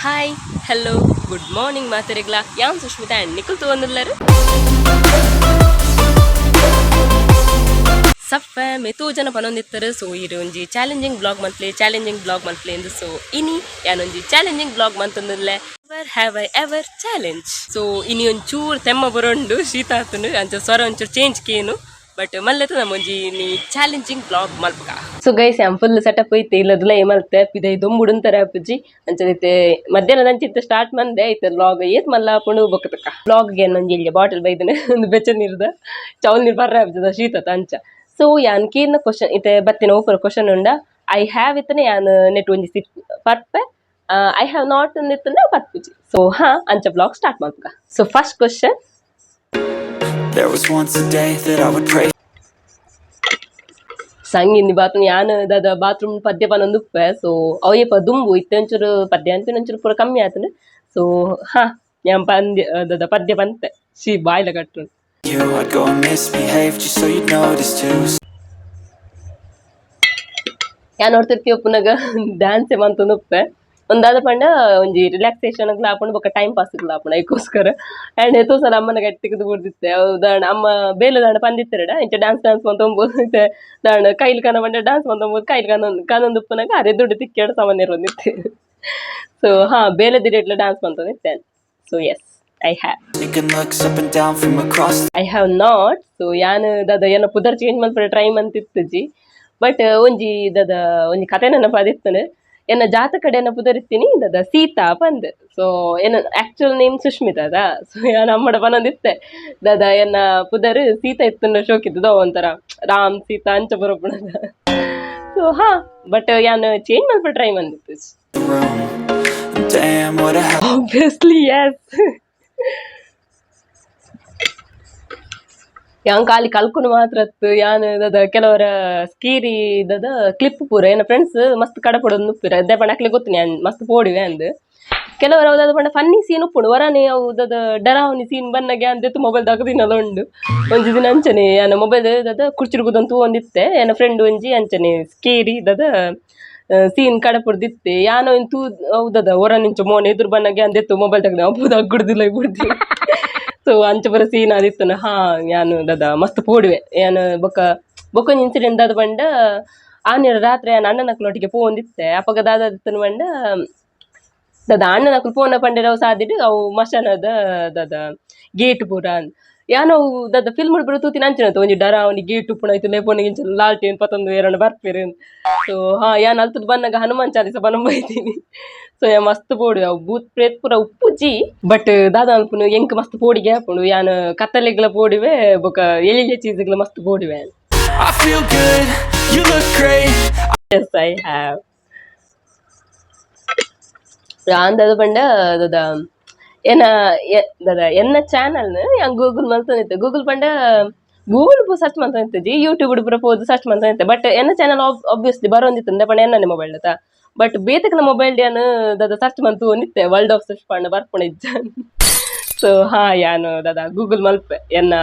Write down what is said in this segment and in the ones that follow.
Hi hello good morning ಮಾತರಿಗ್ಲಾ ಯಾನ್ Sushmita and Nikhil ತೊಗೊಂಡಿಲ್ಲರು ಸಪ್ಪ ಮೆತು ಜನ ಪನೊಂದಿತ್ತರು ಸೊ ಇದು ಒಂಜಿ ಚಾಲೆಂಜಿಂಗ್ ಬ್ಲಾಗ್ ಮಂತ್ಲಿ ಎಂದು ಸೊ ಇನಿ ಯಾನೊಂಜಿ ಚಾಲೆಂಜಿಂಗ್ ಬ್ಲಾಗ್ ಮಂತಂದಿಲ್ಲೆ ever have I ever challenge so ಇನಿ ಒಂಚೂರು ತೆಮ್ಮ ಬರೋಂಡು ಶೀತ ಆತನು ಅಂಚ ಸ್ವರ ಒಂಚೂರು ಚೇಂಜ್ ಕೇನು ಬಟ್ ಮಲ್ಲೆತ ನಮ್ಮೊಂಜಿ ನೀ ಚಾಲೆಂಜಿಂಗ್ ಬ್ಲಾಗ್ ಮಲ್ಪಗ so guys um full setup ಐತೆ ಇಲ್ಲದಲ್ಲ ಏಮಲ್ತೆ ಪಿದ ದೊಂಬುಡುಂತಾರೆ ಅಪ್ಪುಜಿ ಅಂಚದೈತೆ ಮಧ್ಯಾಹ್ನದ ಅಂಚಿತ್ತ ಸ್ಟಾರ್ಟ್ ಮಂದೆ ಐತೆ ಬ್ಲಾಗ್ ಏತ್ ಮಲ್ಲ ಪುಣು ಬೊಕ್ಕತಕ್ಕ ಬ್ಲಾಗ್ಗೆ ಒಂಜಿ ಇಲ್ಲಿ ಬಾಟಲ್ ಬೈದನೆ ಒಂದು ಬೆಚ್ಚ ನೀರ್ದ ಚೌಲ್ ನೀರು ಬರ್ರೆ ಆಗ್ತದ ಶೀತತ ಅಂಚ ಸೊ ಯಾನ್ ಕೀರ್ನ ಕ್ವಶನ್ ಇತ್ತೆ ಬತ್ತಿನ ಓಪರ್ ಕ್ವಶನ್ ಉಂಡ ಐ ಹ್ಯಾವ್ ಇತ್ತನೆ ಯಾನ್ ನೆಟ್ ಒಂಜಿ ಸಿಟ್ ಪರ್ಪೆ ಐ ಹ್ಯಾವ್ ನಾಟ್ ಇತ್ತಂದ್ರೆ ಪರ್ಪುಜಿ ಸೊ ಹಾ ಅಂಚ ಬ್ಲಾಗ್ ಸ್ಟಾರ್ಟ್ ಮಾಡ್ಬೇಕ so first question There was once a day that I would pray. ಸಂಗಿಂದಿ ಬಾತ್ರೂಮ್ ಯಾನ್ ದಾದ ಬಾತ್ರೂಮ್ ಪದ್ಯ ಪನೊಂದುಪ್ಪೆ ಸೊ ಅವಯಪ್ಪ ದುಂಬು ಇತ್ತಂಚೂರು ಪದ್ಯ ಅಂಚೂರು ಪೂರ ಕಮ್ಮಿ ಆತನು ಸೊ ಹಾ ಯಾನ್ ದಾದ ಪದ್ಯ ಪಂತೆ ಬಾಯ್ಲ ಕಟ್ಟು I'd go and misbehave just so you'd notice too. ಯಾನ್ ನೋಡ್ತಿರ್ತೀವ ಪುನಗ ಡ್ಯಾನ್ಸೆ ಮಂತೊಂದುಪ್ಪೆ ಒಂದಾದ ಪಂಡ ಒಂಜಿ ರಿಲ್ಯಾಕ್ಸೇಷನ್ ಆಪುಂಡು ಬೊಕ್ಕ ಟೈಮ್ ಪಾಸ್ ಆಪುಂಡು ಅದಕ್ಕೋಸ್ಕರ ಆ್ಯಂಡ್ ಎತ್ತೋ ಸಲ ಅಮ್ಮನ ಗಟ್ಟಿಗೆ ಬಿಡ್ದಿತ್ತೆ ದಾಣ ಅಮ್ಮ ಬೇಲೆ ದಾಣ ಪಂದಿತ್ತೆರಡ ಇಂಚ ಡ್ಯಾನ್ಸ್ ಮಂತೊಂಬೋದು ಮತ್ತೆ ದಾಣ ಕೈಲಿ ಕನ ಬಂಡ ಡ್ಯಾನ್ಸ್ ಮಂತೊಂಬೋದು ಕೈಲಿ ಕನೊಂದುಪ್ಪನಾಗ ಅರೆ ದುಡ್ಡು ತಿಕ್ಕಾಡು ಸಾಮಾನ್ಯ ಇರೋದಿತ್ತೆ ಸೊ ಹಾ ಬೇಲೆ ದಿರೇಟ್ಲ ಡ್ಯಾನ್ಸ್ ಮಂತೊಂದಿತ್ತೆ so yes I have not so ಯಾನ್ ದಾದ ಏನೋ ಪುದರ್ ಚೇಂಜ್ ಮಲ್ಪಡೆ ಟ್ರೈ ಮಂತಿತ್ತಜಿ ಬಟ್ ಒಂಜಿ ದಾದ ಒಂಜಿ ಕತೆ ನೆನಪಾದಿತ್ತನೆ ಎನ್ನ ಜಾತಕಡೆ ಎನ್ನ ಪುದರಿತ್ತೀನಿ ದಾದ ಸೀತಾ ಪಂದ್ ಸೊ ಏನ ಆಕ್ಚುಯಲ್ ನೇಮ್ ಸುಷ್ಮಿತಾದ ಸೊ ಯಾನ್ ಅಮ್ಮಡ ಪನೊಂದಿತ್ತೆ ದಾದ ಎನ್ನ ಪುದರ್ ಸೀತಾ ಇತ್ತನ್ನ ಶೋಕಿದ್ದದ ಒಂಥರ ರಾಮ್ ಸೀತಾ ಅಂಚ ಬರೋಪುಣದ ಸೊ ಹಾ ಬಟ್ ಯಾನ್ ಚೇಂಜ್ ಮಲ್ಪ ಟ್ರೈ ಮಂದಿತ್ತು ಆಬ್ವಿಯಸ್ಲಿ ಎಸ್ ಯಾನ್ ಖಾಲಿ ಕಲ್ಕೊಂಡು ಮಾತ್ರ ಯಾನ್ ದಾದ ಕೆಲವರ ಸ್ಕೀರಿ ದಾದ ಕ್ಲಿಪ್ ಪೂರ ಏನ ಫ್ರೆಂಡ್ಸ್ ಮಸ್ತ್ ಕಡ ಪಡೋದು ನುಪ್ಪಿರ ಅದೇ ಪಂಡ ಗೊತ್ತಿನಿ ಯಾನ್ ಮಸ್ತ್ ಪೋಡಿವೆ ಅಂದ್ ಕೆಲವರು ಅದಾದ ಪಂಡ ಫನ್ನಿ ಸೀನ್ ಉಪ್ಪುಂಡು ವರಾನೆ ಅವು ದಾದ ಡರಾವಣಿ ಸೀನ್ ಬನ್ನಗೆ ಅಂದೆತ್ತು ಮೊಬೈಲ್ ದಗದಿನಲ್ಲ ಉಂಡು ಒಂಜಿ ದಿನ ಅಂಚನೆ ಯಾನ ಮೊಬೈಲ್ ದಾದ ಕುರ್ಚಿರ್ಗುದಂತೂ ಒಂದಿತ್ತೆ ಏನ ಫ್ರೆಂಡ್ ಒಂಜಿ ಅಂಚನೆ ಸ್ಕೇರಿ ದಾದ ಸೀನ್ ಕಡ ಪುಡ್ದಿತ್ತೆ ಯಾನೋ ಇಂತೂ ಹೌದದ ಹೊರನಿಂಚ ಮೋನ್ ಎದುರು ಬನ್ನಗೆ ಅಂದೆತ್ತು ಮೊಬೈಲ್ ತೆಗ್ದೆ ಅಬ್ಬುದು ಅಗ್ಗುಡ್ದಿಲ್ಲ ಬಿಡ್ದಿ ಸೊ ಅಂಚ ಬರ ಸೀನ್ ಆದಿತ್ತನ ಹಾ ಯಾನು ದಾದ ಮಸ್ತ್ ಪೋಡುವೆ ಯಾನು ಬೊಕ್ಕೊಂಜಿ ಇನ್ಸಿಡೆಂಟ್ ದಾದ ಪಂಡ ಆನೆರ ರಾತ್ರಿ ಯಾನ್ ಅಣ್ಣನಕ್ಲೊಟ್ಟಿಗೆ ಪೋಂದಿತ್ತೆ ಅಪಗ ದಾದತ್ತನ ಪಂಡ ದಾದ ಅಣ್ಣನಕ್ಲು ಪೋನ ಪಂಡೆ ಅವು ಸಾದಿಡು ಅವು ಮಶಾನದ ದಾದ ಗೇಟ್ ಪೂರ ಯಾನೋ ದಾದ ಫಿಲ್ಮ್ ಬರೋ ತೂತಿನ ಅಂಚನತ್ತ ಒಂಜಿ ಡರ ಅವನಿಗೆ ಗೇಟ್ ಉಪ್ಪುಣ ಆಯ್ತು ಲೇಪೋನಿಗೆ ಲಾಲ್ಟೇನ್ ಪತ್ತೊಂದು ಎರಡು ಬರ್ಪೇರು ಸೊ ಹಾ ಯಾನ್ ಅಲ್ತದ ಬನ್ನಾಗ ಹನುಮಾನ್ ಚಾಲಿಸ ಬನ ಬೈತೀನಿ ಸೊ ಯಾ ಮಸ್ತ್ ಪೋಡು ಅವು ಭೂತ್ ಪ್ರೇತ್ ಪೂರ ಉಪ್ಪುಜಿ ಬಟ್ ದಾದ ಅನ್ಪುನು ಎಂಕ್ ಮಸ್ತ್ ಪೋಡಿಗೆ ಹಾಪುಂಡು ಯಾನ್ ಕತ್ತಲೆಗ್ಲ ಪೋಡಿವೆ ಬೊಕ ಎಳಿಲೆ ಚೀಸ್ಗಳ ಮಸ್ತ್ ಪೋಡಿವೆ ಎಸ್ ಐ ಹ್ಯಾವ್ ಯಾನ್ ದಾದ ಪಂಡ ದಾದ ಏನ ದಾದ ಎನ್ನ ಚಾನಲ್ನ ಯಾನ್ ಗೂಗಲ್ ಮಲ್ತೊಂದಿತ್ತೆ ಗೂಗಲ್ ಪಂಡ ಗೂಗಲ್ ಸರ್ಚ್ ಮಂತೊಂದಿತ್ತಜಿ ಯೂಟ್ಯೂಬ್ ಪೂರ ಪೋದು ಸರ್ಚ್ ಮಂತೊಂದಿತ್ತೆ ಬಟ್ ಎನ್ನ ಚಾನಲ್ ಆಬ್ವಿಯಸ್ಲಿ ಬರೋಂದಿತ್ತಂದೆ ಪಂಡ ಎನ್ನನೆ ಮೊಬೈಲ್ ಅತ್ತ ಬಟ್ ಬೇತಕ್ನ ಮೊಬೈಲ್ ಯಾನ್ ದಾದ ಸರ್ಚ್ ಮಂತು ಒಂದಿತ್ತೆ ವರ್ಲ್ಡ್ ಆಫ್ ಸರ್ಚ್ ಪಂಡ ಬರ್ಪುಣ ಇಜ್ಜ ಸೊ ಹಾ ಯಾನು ದಾದ ಗೂಗಲ್ ಮಲ್ಪೆ ಎನ್ನ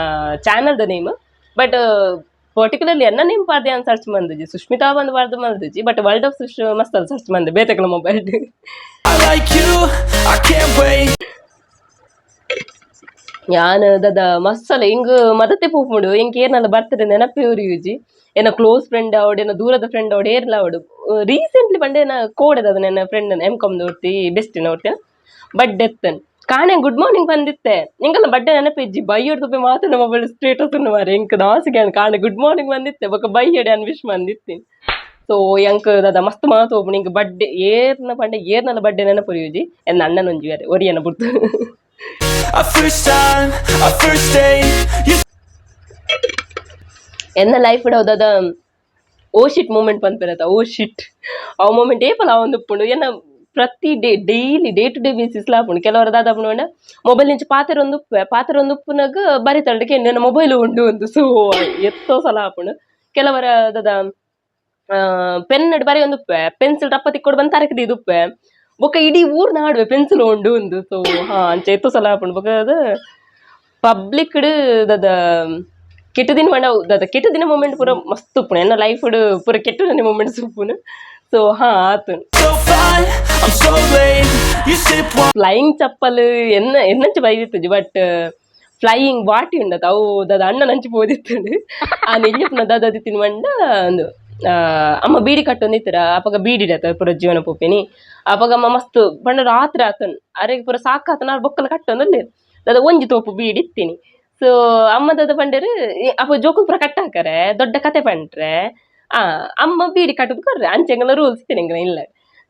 ಚಾನಲ್ದ ನೇಮ್ ಬಟ್ ಪರ್ಟಿಕ್ಯುಲರ್ಲಿ ಎನ್ನ ನೇಮ್ ಪಾರ್ದೆ ಯಾನ್ ಸರ್ಚ್ ಮಂದುಜಿ ಸುಷ್ಮಿತಾ ಬಂದು ಬಾರ್ದು ಮಲ್ದುಜಿ ಬಟ್ ವರ್ಲ್ಡ್ ಆಫ್ ಸುಶ್ ಮಸ್ತ್ ಸರ್ಚ್ ಮಂದೆ ಬೇತಕ್ನ ಮೊಬೈಲ್ ಯಾನ್ ದಾದ ಮಸ್ಸಲ ಹಿಂಗ್ ಮದತೆ ಪೋಪುಂಡು ಹಿಂಗ್ ಏರ್ನಲ್ಲ ಬರ್ತದೆ ನೆನಪಿ ಉರಿಯುಜಿ ಏನ ಕ್ಲೋಸ್ ಫ್ರೆಂಡ್ ಅವಡು ಏನ ದೂರದ ಫ್ರೆಂಡ್ ಅವಡು ಏರ್ಲ ಅವಡು ರೀಸೆಂಟ್ಲಿ ಬಂಡೆ ಏನ ಕೋಡೆದ ನನ್ನ ಫ್ರೆಂಡ್ M.Com ನೋಡ್ತಿ ಬೆಸ್ಟಿನ ನೋಡ್ತೇನೆ ಬಡ್ಡೆ ಎತ್ತನ್ ಕಾಣೆ ಗುಡ್ ಮಾರ್ನಿಂಗ್ ಬಂದಿತ್ತೆ ನಿಂಗಲ್ಲ ಬಡ್ಡೆ ನೆನಪಿಜ್ಜಿ ಬೈಯಡ್ ತುಪ್ಪೆ ಮಾತ್ರ ಮೊಬೈಲ್ ಸ್ಟೇಟಸ್ ಮಾರೆ ಇಂಕ್ ನಾಸಿಗೆ ಕಾಣೆ ಗುಡ್ ಮಾರ್ನಿಂಗ್ ಬಂದಿತ್ತೆ ಬೊಕ ಬೈಯಡೆ ಅನ್ ವಿಶ್ ಬಂದಿತ್ತೀನಿ ಸೊ ಎಂಕ್ ದಾದ ಮಸ್ತ್ ಮಾತು ಒಬ್ಬ ನಿಂಗೆ ಬಡ್ಡೆ ಏರ್ನ ಪಂಡೆ ಏರ್ನಲ್ಲ ಬಡ್ಡೆ ನೆನಪುರಿಯುಜಿ ಎನ್ನ ಅಣ್ಣನ ಒಂಜಿ ಬೇರೆ ಒರಿಯನ ಬಿಡ್ತು ಎನ್ನ ಲೈಫ್ ಹೌದದ ಓ ಶಿಟ್ ಮೂಮೆಂಟ್ ಬಂದ್ಬಿರತ್ತ ಓ ಶಿಟ್ ಆ ಮೂಮೆಂಟ್ ಏಪಲ್ಲ ಒಂದು ಉಪ್ಪುಂಡು ಎನ್ನ ಪ್ರತಿ daily day to day basis ಲಾಪುಂಡು ಕೆಲವರ ದಾದ ಪುಂಡು ಮೊಬೈಲ್ ನಿಂಚ ಪಾತ್ರ ಒಂದು ಉಪ್ಪುನಾಗ ಬರಿತಳ್ದಕ್ಕೆ ನನ್ನ ಮೊಬೈಲ್ ಉಂಡು ಒಂದು ಸೊ ಎತ್ತೋ ಸಲ ಆಪುಂಡು ಕೆಲವರ ದಾದ ಪೆನ್ ಬರೀ ಒಂದು ಪೆನ್ಸಿಲ್ ರಪ್ಪ ತಿಕ್ಕೊಡು ಬಂದು ತರಕದಿ ಇದುಪ್ಪೆ ಬೊಕ್ಕ ಇಡೀ ಊರ್ ನಾಡುವೆ ಪೆನ್ಸಿಲ್ ಉಂಡು ಒಂದು ಸೊ ಹಾ ಅಂಚ ಎತ್ತೋ ಸಲ ಆಪುಂಡು ಬೊಕ್ಕ ಅದು ಪಬ್ಲಿಕ್ ದಾದ ಕೆಟ್ಟ ದಿನ ಮಂಡ ದಾದ ಕೆಟ್ಟ ದಿನ ಮೂಮೆಂಟ್ ಪೂರ ಮಸ್ತ್ ಉಪ್ಪುನು ಎನ್ನ ಲೈಫ್ ಪೂರ ಕೆಟ್ಟ ಮೂಮೆಂಟ್ಸ್ ಉಪ್ಪುನು ಸೊ ಹಾ ಆತು ಫ್ಲೈಯಿಂಗ್ ಚಪ್ಪಲ್ ಎನ್ನಂಚ ಬೈದಿತ್ತು ಬಟ್ ಫ್ಲೈಯಿಂಗ್ ಬಾಟಿ ಉಂಡತ ಅವು ದದ ಅಣ್ಣ ನಂಚಿ ಪೋದಿತ್ತುಂಡು ಆ ನಿಂಜಪ್ಪನ ದದ ತಿನ್ಮಂಡ ಒಂದು ಅಮ್ಮ ಬೀಡಿ ಕಟ್ಟೊಂದಿತ್ತರ ಅಪಗ ಬೀಡಿಡತ ಪುರ ಜೀವನ ಪೋಪಿನಿ ಅಪಗ ಅಮ್ಮ ಮಸ್ತ್ ಪಂಡ ರಾತ್ರಿ ಆತನ್ ಅರೆಗೆ ಪುರ ಸಾಕಾತನ ಬೊಕ್ಕಲ ಕಟ್ಟೊಂದಲ್ಲಿ ದದ ಒಂಜಿ ತೋಪು ಬೀಡಿ ಇತ್ತೀನಿ ಸೊ ಅಮ್ಮ ದದ ಪಂಡರು ಅಪ್ಪ ಜೋಕು ಪುರ ಕಟ್ಟ ಹಾಕರೆ ದೊಡ್ಡ ಕತೆ ಪಂಡ್ರೆ ಅಮ್ಮ ಬೀಡಿ ಕಟ್ಟದು ಕೊರ್ರೆ ಅಂಚೆಂಗಲ ರೂಲ್ಸ್ ತಿನ್ನಂಗಿಲ್ಲ ಇಲ್ಲ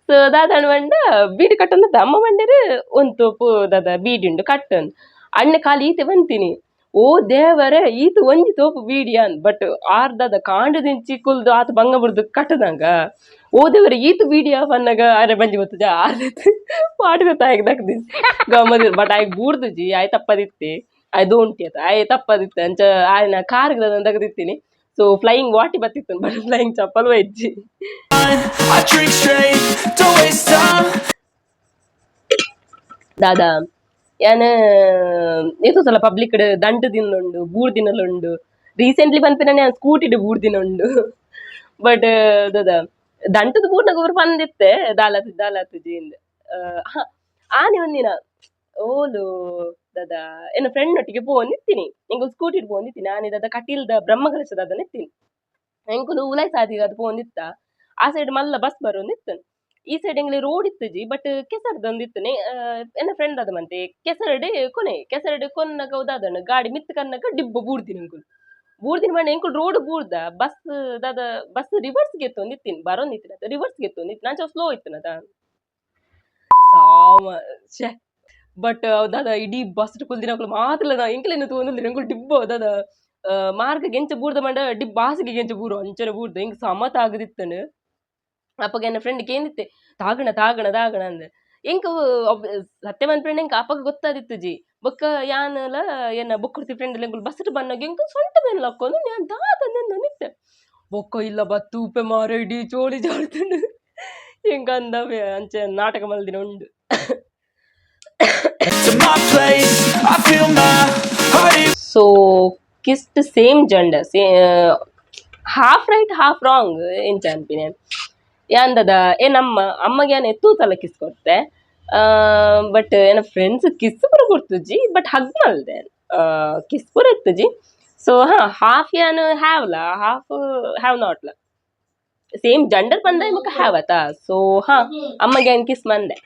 ಸೊ ದಾದ ಪಂಡ ಬೀಡಿ ಕಟ್ಟೊಂದ ಅಮ್ಮ ಪಂಡರು ಒಂದು ತೋಪು ದದ ಬೀಡಿ ಉಂಡು ಕಟ್ಟೊಂದು ಅಣ್ಣ ಕಾಲಿ ಈತೆ ಬಂತೀನಿ ಓ ದೇವರೇ ಈತ ಒಂಜಿ ತೋಪು ಬೀಡಿಯಾನ್ ಬಟ್ ಆರ್ದದ ಕಾಂಡದಿಂಚಿ ಕುಲ್ದು ಆತ ಬಂಗ ಬಿಡ್ದು ಕಟ್ಟದಂಗ ಓ ದೇವರ ಈತ ಬೀಡಿಯಾ ಬನ್ನಗ ಅರೆ ಬಂಜಿ ಗೊತ್ತದ ಆರ್ದತ್ ಮಾಡಿದ ತಾಯಿಗೆ ದಕ್ದಿ ಗಮ್ಮದಿರ್ ಬಟ್ ಆಯ್ಕೆ ಬೂಡ್ದುಜಿ ಆಯ್ ತಪ್ಪದಿತ್ತಿ ಆಯ್ ದೋಂಟಿ ಆತ ಆಯ್ ತಪ್ಪದಿತ್ತೆ ಅಂಚ ಆಯ್ನ ಕಾರ್ಗೆ ದಗದಿತ್ತೀನಿ ಸೊ ಫ್ಲೈಯಿಂಗ್ ವಾಟಿ ಬತ್ತಿತ್ತು ಬಟ್ ಫ್ಲೈಯಿಂಗ್ ಚಪ್ಪಲ್ ವೈಜ್ಜಿ ದಾದಾ ಯಾನ ಏತು ಸಲ ಪಬ್ಲಿಕ್ ದಂಡು ದಿನುಂಡು ಬೂಡ್ ದಿನಲುಂಡು ರೀಸೆಂಟ್ಲಿ ಪನ್ಪಿನ ನಾನು ಸ್ಕೂಟಿಡ್ ಬೂಡ್ ದಿನ ಉಂಡು ಬಟ್ ದಾದ ದಂಟದ ಬೂಡ್ನಾಗ ಒಬ್ರು ಬಂದಿತ್ತೆ ದಾಲತ್ ಜೀಂದ್ ಆನೆ ಒಂದಿನ ಓಲು ದಾದ ಏನ ಫ್ರೆಂಡ್ ಒಟ್ಟಿಗೆ ಪೋನಿತ್ತೀನಿ ಎಂಗು ಸ್ಕೂಟಿಡ್ ಪೋನಿತ್ತೀನಿ ಆನೆ ದಾದ ಕಟೀಲ್ದ ಬ್ರಹ್ಮಕಲಶ ದಾದ ನಿತ್ತೀನಿ ಎಂಕುಲು ಉಲೈ ಸಾದಿಗೆ ಅದು ಪೋನಿತ್ತ ಆ ಸೈಡ್ ಮಲ್ಲ ಬಸ್ ಬರೋನಿತ್ತು ಈ ಸೈಡ್ ಎಂಗ್ಲಿ ರೋಡ್ ಇತ್ತಜಿ ಬಟ್ ಕೆಸರ್ದೊಂದಿತ್ತು ಎನ್ನ ಫ್ರೆಂಡ್ ಅದ ಮಂತೆ ಕೆಸರಡೆ ಕೊನ್ನಗ ಉದಾದಣ್ಣ ಗಾಡಿ ಮಿತ್ ಕನ್ನಗ ಡಿಬ್ಬ ಬೂಡ್ದಿನ ಅಂಕುಲ್ ಬೂಡ್ದಿನ ಮಾಡಿ ಎಂಕುಲ್ ರೋಡ್ ಬೂಡ್ದ ಬಸ್ ರಿವರ್ಸ್ ಗೆತ್ತೊಂದಿತ್ತೀನಿ ಬರೋನಿತ್ತಿನ ರಿವರ್ಸ್ ಗೆತ್ತೊಂದಿತ್ತು ನಾನು ಸ್ಲೋ ಇತ್ತನದ ಸಾಮ ಛೆ ಬಟ್ ದಾದ ಇಡೀ ಬಸ್ ಕುಲ್ದಿನ ಮಾತ್ರ ನಾ ಎಂಕ್ಲೇನು ತಗೊಂಡಿಲ್ಲ ಎಂಕುಲ್ ಡಿಬ್ಬ ದಾದ ಮಾರ್ಗ ಗೆಂಚ ಬೂರ್ದ ಮಂಡ ಡಿಬ್ಬ ಬಾಸಿಗೆ ಗೆಂಚ ಬೂರು ಅಂಚನ ಬೂರ್ದ ಹಿಂಗ್ ಸಮತ ಆಗದಿತ್ತನು ಅಪ್ಪಗ ಎನ್ನ ಫ್ರೆಂಡ್ ಕೇಂದಿತ್ತೆ ತಾಗಣ ಅಂದೆ ಎಂಕ ಸತ್ಯವನ್ ಫ್ರೆಂಡ್ ಎಂಕ ಅಪ್ಪಗ ಗೊತ್ತಾದಿತ್ತು ಜಿ ಬೊಕ್ಕ ಯಾನಲ ಏನ ಬೊಕ್ಕರ್ತಿ ಫ್ರೆಂಡ್ ಎಂಕುಲ್ ಬಸ್ಟ್ ಬನ್ನಾಗ ಎಂಕ ಸೊಂಟ ಮೇಲೆ ಹಾಕೊಂಡು ನಾನು ದಾದ ನಿತ್ತೆ ಬೊಕ್ಕ ಇಲ್ಲ ಬತ್ತೂಪೆ ಮಾರ ಇಡೀ ಚೋಳಿ ಜಾಡ್ತಂಡು ಎಂಕ ಅಂದವೆ ಅಂಚೆ ನಾಟಕ ಮಲ್ದಿನ ಉಂಡು so kissed same gender half right half wrong ಎಂಚ ಅನ್ಪಿನ ಯಾಂದದ ನಮ್ಮ ಅಮ್ಮಗೆ ಏನು ತೂತಲ್ಲ ಕಿಸ್ ಕೊಡ್ತೆ ಬಟ್ ಏನ ಫ್ರೆಂಡ್ಸ್ ಕಿಸ್ ಪುರ ಕೊಡ್ತುಜಿ ಬಟ್ ಹಗ್ ಮಲ್ದೆ ಕಿಸ್ ಪುರ ಇತ್ತುಜಿ ಸೊ ಹಾಫ್ ಯಾನು ಹ್ಯಾವ್ಲ ಹಾಫ್ ಹ್ಯಾವ್ ನಾಟ್ಲ ಸೇಮ್ ಜೆಂಡರ್ ಬಂದ ಮುಖ ಹ್ಯಾವ್ ಆತ ಸೊ ಅಮ್ಮಗೆ ಏನು ಕಿಸ್ ಮಂದೆ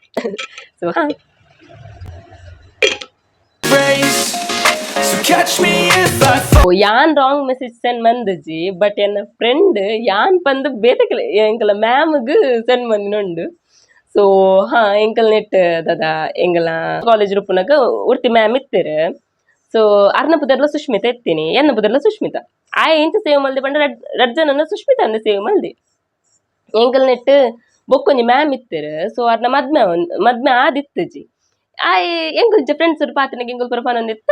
ಸೊ ಯಾನ್ ರಾಂಗ್ ಮೆಸೇಜ್ ಸೆಂಡ್ ಮಂದಜಿ ಬಟ್ ಎನ್ನ ಫ್ರೆಂಡ್ ಯಾನ್ ಪಂದು ಬೇತಕಲೆ ಎಂಕಲ ಮ್ಯಾಮ್ಗ್ ಸೆಂಡ್ ಮಂದಿನುಂಡು ಸೊ ಎಂಕಲ್ ನೆಟ್ ದಾದ ಎಂಕಲ ಕಾಲೇಜ್ ರೂಪನಾಗ ಉರ್ತಿ ಮ್ಯಾಮ್ ಇತ್ತೀರು ಸೊ ಅರ್ನ ಪುದರ್ಲ ಸುಷ್ಮಿತಾ ಎತ್ತೀನಿ ಎನ್ನ ಪುದರ್ಲ ಸುಷ್ಮಿತಾ ಆ ಎಂತ ಸೇವ್ ಮಲ್ದಿ ಬಂಡ ರಡ್ ಜನನ ಸುಷ್ಮಿತಾ ಅಂದ ಸೇವ್ ಮಲ್ದಿ ಎಂಕಲ್ ನೆಟ್ ಬೊಕ್ಕೊಂಜಿ ಮ್ಯಾಮ್ ಇತ್ತೀರು ಸೊ ಅರ್ನ ಮದ್ಮೆ ಆದಿತ್ತಜಿ ಆಯ್ ಎಂಗುಲ್ಜ ಫ್ರೆಂಡ್ಸ್ ಪಾತ್ರನಾಗ ಎಂಗುಲ್ ಪುರ ಪನೊಂದಿತ್ತ